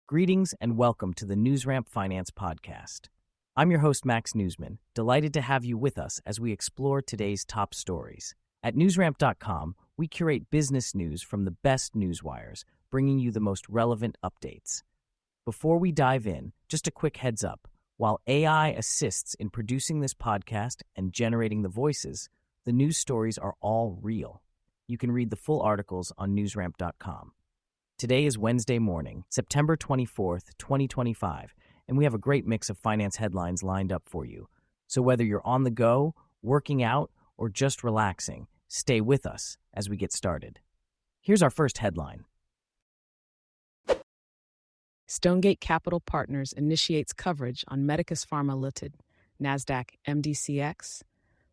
Greetings and welcome to the NewsRamp Finance Podcast. I'm your host, Max Newsman, delighted to have you with us as we explore today's top stories. At newsramp.com, we curate business news from the best newswires, bringing you the most relevant updates. Before we dive in, just a quick heads up. While AI assists in producing this podcast and generating the voices, the news stories are all real. You can read the full articles on newsramp.com. Today is Wednesday morning, September 24th, 2025, and we have a great mix of finance headlines lined up for you. So whether you're on the go, working out, or just relaxing, stay with us as we get started. Here's our first headline. Stonegate Capital Partners initiates coverage on Medicus Pharma Ltd, NASDAQ MDCX.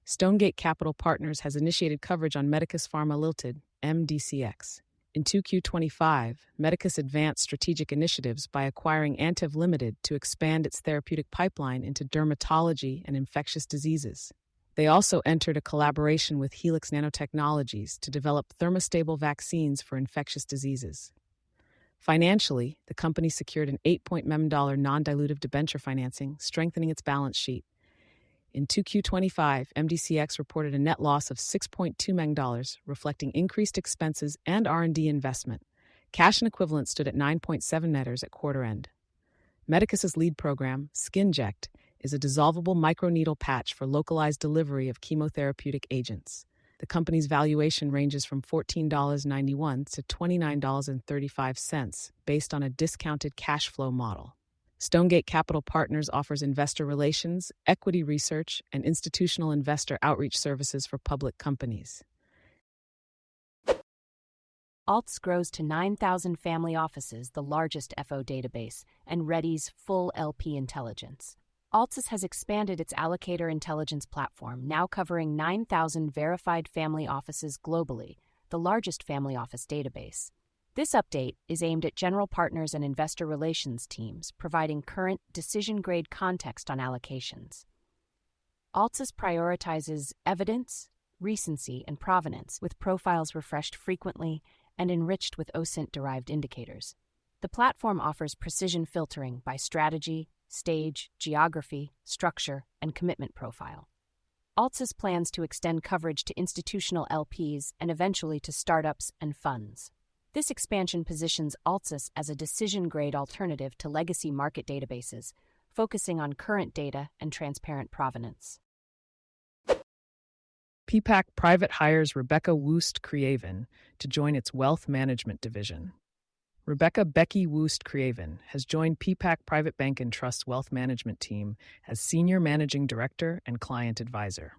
Stonegate Capital Partners has initiated coverage on Medicus Pharma Ltd, MDCX. In 2Q25, Medicus advanced strategic initiatives by acquiring Antiv Ltd to expand its therapeutic pipeline into dermatology and infectious diseases. They also entered a collaboration with Helix Nanotechnologies to develop thermostable vaccines for infectious diseases. Financially, the company secured an $8 million non-dilutive debenture financing, strengthening its balance sheet. In 2Q25, MDCX reported a net loss of $6.2 million, reflecting increased expenses and R&D investment. Cash and equivalents stood at $9.7 million at quarter end. Medicus's lead program, SkinJect, is a dissolvable microneedle patch for localized delivery of chemotherapeutic agents. The company's valuation ranges from $14.91 to $29.35, based on a discounted cash flow model. Stonegate Capital Partners offers investor relations, equity research, and institutional investor outreach services for public companies. Altss grows to 9,000 family offices, the largest FO database, and readies full LP intelligence. Altss has expanded its allocator intelligence platform, now covering 9,000 verified family offices globally, the largest family office database. This update is aimed at general partners and investor relations teams, providing current decision-grade context on allocations. Altss prioritizes evidence, recency, and provenance, with profiles refreshed frequently and enriched with OSINT-derived indicators. The platform offers precision filtering by strategy, stage, geography, structure, and commitment profile. Altss plans to extend coverage to institutional LPs and eventually to startups and funds. This expansion positions Altss as a decision-grade alternative to legacy market databases, focusing on current data and transparent provenance. Peapack Private hires Wuest Creavin to join its wealth management division. Becky Wuest Creavin has joined Peapack Private Bank Trust wealth management team as Senior Managing Director and Client Advisor.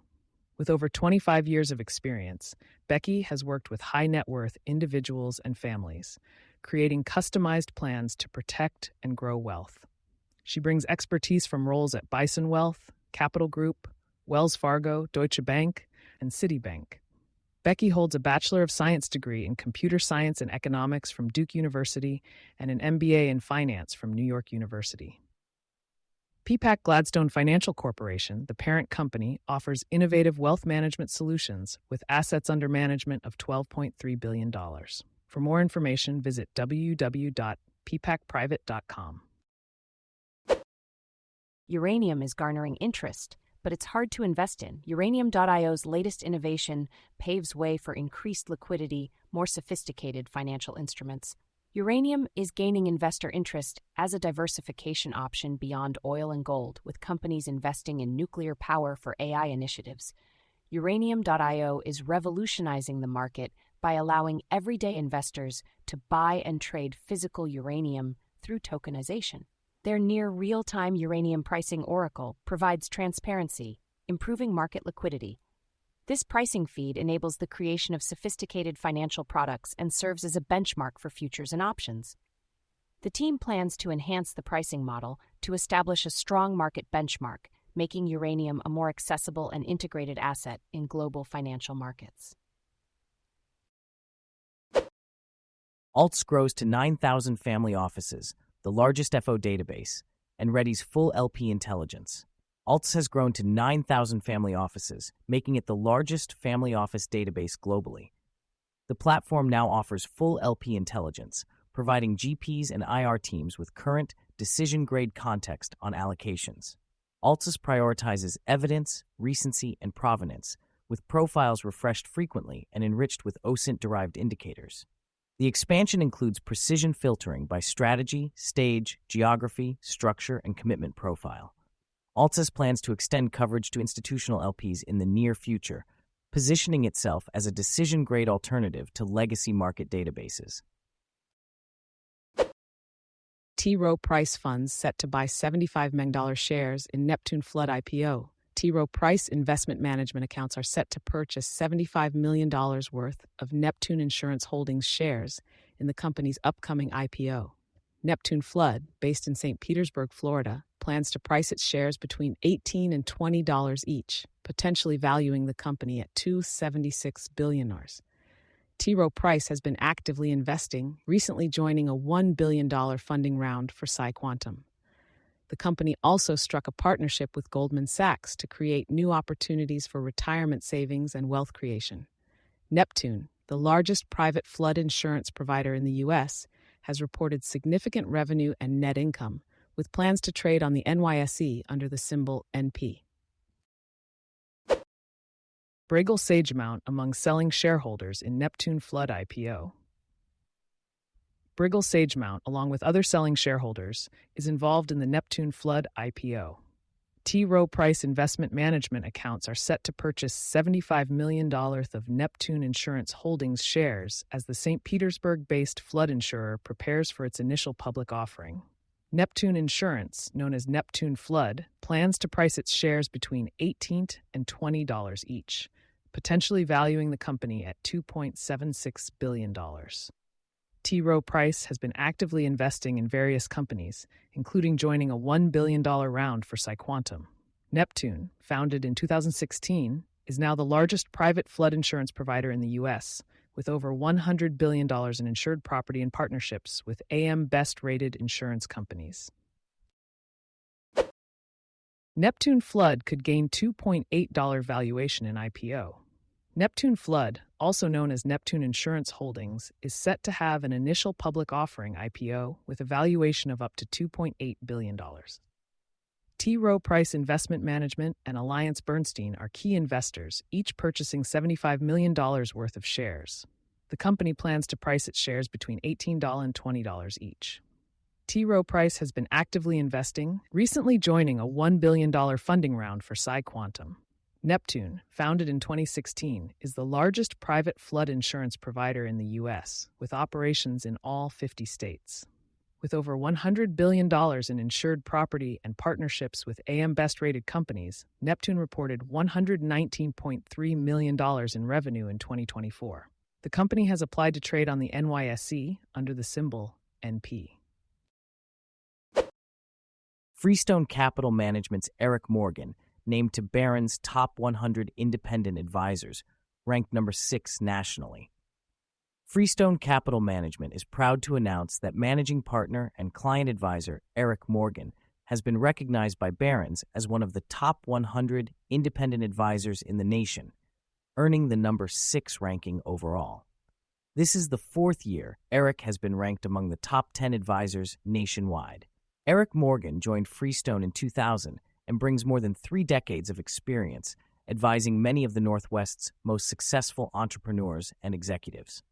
With over 25 years of experience, Becky has worked with high-net-worth individuals and families, creating customized plans to protect and grow wealth. She brings expertise from roles at Bison Wealth, Capital Group, Wells Fargo, Deutsche Bank, and Citibank. Becky holds a Bachelor of Science degree in Computer Science and Economics from Duke University and an MBA in Finance from New York University. Peapack Gladstone Financial Corporation, the parent company, offers innovative wealth management solutions with assets under management of $12.3 billion. For more information, visit www.peapackprivate.com. Uranium is garnering interest, but it's hard to invest in. Uranium.io's latest innovation paves way for increased liquidity, more sophisticated financial instruments. Uranium is gaining investor interest as a diversification option beyond oil and gold, with companies investing in nuclear power for AI initiatives. Uranium.io is revolutionizing the market by allowing everyday investors to buy and trade physical uranium through tokenization. Their near real-time uranium pricing oracle provides transparency, improving market liquidity. This pricing feed enables the creation of sophisticated financial products and serves as a benchmark for futures and options. The team plans to enhance the pricing model to establish a strong market benchmark, making uranium a more accessible and integrated asset in global financial markets. Altss grows to 9,000 family offices, the largest FO database, and readies full LP intelligence. Altss has grown to 9,000 family offices, making it the largest family office database globally. The platform now offers full LP intelligence, providing GPs and IR teams with current, decision-grade context on allocations. Altss prioritizes evidence, recency, and provenance, with profiles refreshed frequently and enriched with OSINT-derived indicators. The expansion includes precision filtering by strategy, stage, geography, structure, and commitment profile. Altss plans to extend coverage to institutional LPs in the near future, positioning itself as a decision-grade alternative to legacy market databases. Rowe Price funds set to buy $75 million shares in Neptune Flood IPO. Rowe Price investment management accounts are set to purchase $75 million worth of Neptune Insurance Holdings shares in the company's upcoming IPO. Neptune Flood, based in St. Petersburg, Florida, plans to price its shares between $18 and $20 each, potentially valuing the company at $276 billion. Rowe Price has been actively investing, recently joining a $1 billion funding round for PsiQuantum. The company also struck a partnership with Goldman Sachs to create new opportunities for retirement savings and wealth creation. Neptune, the largest private flood insurance provider in the U.S., has reported significant revenue and net income, with plans to trade on the NYSE under the symbol NP. Briggle Sagemount among selling shareholders in Neptune Flood IPO. Briggle Sagemount, along with other selling shareholders, is involved in the Neptune Flood IPO. Rowe Price investment management accounts are set to purchase $75 million of Neptune Insurance Holdings shares as the St. Petersburg-based flood insurer prepares for its initial public offering. Neptune Insurance, known as Neptune Flood, plans to price its shares between $18 and $20 each, potentially valuing the company at $2.76 billion. Rowe Price has been actively investing in various companies, including joining a $1 billion round for PsiQuantum. Neptune, founded in 2016, is now the largest private flood insurance provider in the U.S., with over $100 billion in insured property and partnerships with AM Best-rated insurance companies. Neptune Flood could gain $2.8 valuation in IPO. Neptune Flood, also known as Neptune Insurance Holdings, is set to have an initial public offering IPO with a valuation of up to $2.8 billion. Rowe Price Investment Management and AllianceBernstein are key investors, each purchasing $75 million worth of shares. The company plans to price its shares between $18 and $20 each. Rowe Price has been actively investing, recently joining a $1 billion funding round for PsiQuantum. Neptune, founded in 2016, is the largest private flood insurance provider in the U.S., with operations in all 50 states. With over $100 billion in insured property and partnerships with AM Best-rated companies, Neptune reported $119.3 million in revenue in 2024. The company has applied to trade on the NYSE under the symbol NP. Freestone Capital Management's Erik Morgan, named to Barron's top 100 independent advisors, ranked number 6 nationally. Freestone Capital Management is proud to announce that managing partner and client advisor Erik Morgan has been recognized by Barron's as one of the top 100 independent advisors in the nation, earning the number 6 ranking overall. This is the 4th year Erik has been ranked among the top 10 advisors nationwide. Erik Morgan joined Freestone in 2000 and brings more than 3 decades of experience advising many of the Northwest's most successful entrepreneurs and executives.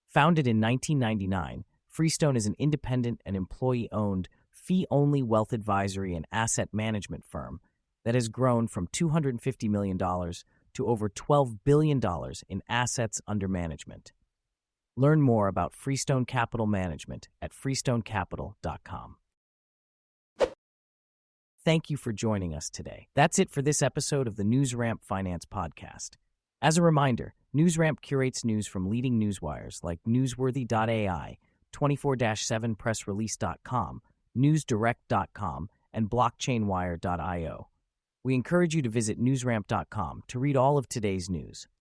Founded in 1999, Freestone is an independent and employee-owned, fee-only wealth advisory and asset management firm that has grown from $250 million to over $12 billion in assets under management. Learn more about Freestone Capital Management at freestonecapital.com. Thank you for joining us today. That's it for this episode of the NewsRamp Finance Podcast. As a reminder, NewsRamp curates news from leading newswires like Newsworthy.ai, 24/7pressrelease.com, NewsDirect.com, and BlockchainWire.io. We encourage you to visit newsramp.com to read all of today's news.